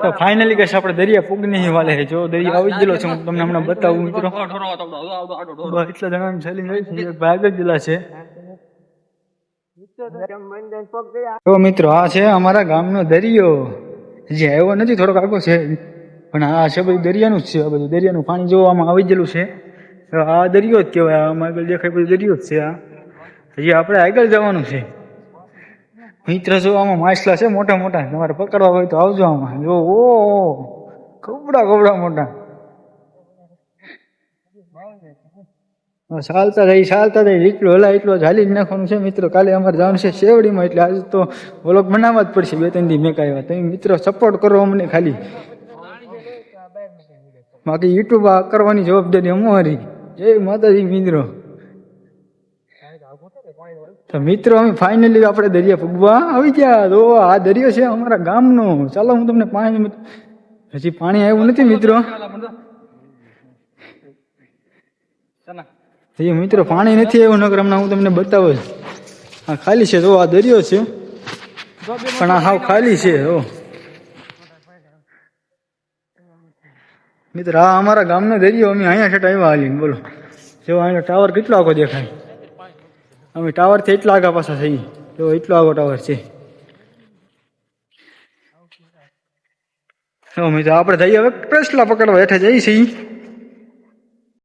તો ફાઇનલી કશ આપણે દરિયા પૂગની વાલે છે. જો દરિયા આવી ગયેલો છે, હું તમને હમણાં બતાવું મિત્રો. એટલા જણાની સેલિંગ હોય છે, એક ભાગ જ ગયેલા છે. તો મિત્રો આ છે અમારા ગામનો દરિયો. હજી આવ્યો નથી, થોડોક આગો છે, પણ આ છે બધું દરિયાનું જ છે. આ બધું દરિયાનું પાણી જોવામાં આવી ગયેલું છે. આ દરિયો જ કહેવાય. આમાં આગળ દેખાય બધું દરિયો જ છે. આ હજી આપણે આગળ જવાનું છે મિત્ર. જો આમાં માછલા છે મોટા મોટા, તમારે પકડવા હોય તો આવજો આમાં. જો ઓ કબડા મોટા. ચાલતા જાય એટલું હલા એટલું હાલી જ નાખવાનું છે મિત્રો. કાલે અમારે જવાનું છે શેવડીમાં, એટલે આજે તો વ્લોગ બનાવવા જ પડશે. 2-3 દી મેં કાંઈ તમે મિત્રો સપોર્ટ કરો અમને ખાલી. બાકી યુટ્યુબ કરવાની જવાબદારી અમારી. જય માતાજી મિત્રો. તો મિત્રો અમે ફાઇનલી આપણે દરિયા પૂગવા આવી ગયા. તો આ દરિયો છે અમારા ગામનો. ચાલો હું તમને પાણી, હજી પાણી આવ્યું નથી મિત્રો. હજી મિત્રો પાણી નથી આવ્યું, નકર હમણાં હું તમને બતાવું. હા ખાલી છે. તો આ દરિયો છે, પણ આ હાવ ખાલી છે. મિત્ર આ અમારા ગામનો દરિયો. અમે અહીંયા છેટ આવ્યા હાલીને. બોલો જો અહીંયા ટાવર કેટલો આગો દેખાય. અમે ટાવર થી એટલા આગા પાછા થઈ. જો એટલો આગો ટાવર છે. મિત્રો આપણે જઈએ હવે પેસલા પકડવા. હેઠે જઈએ છીએ.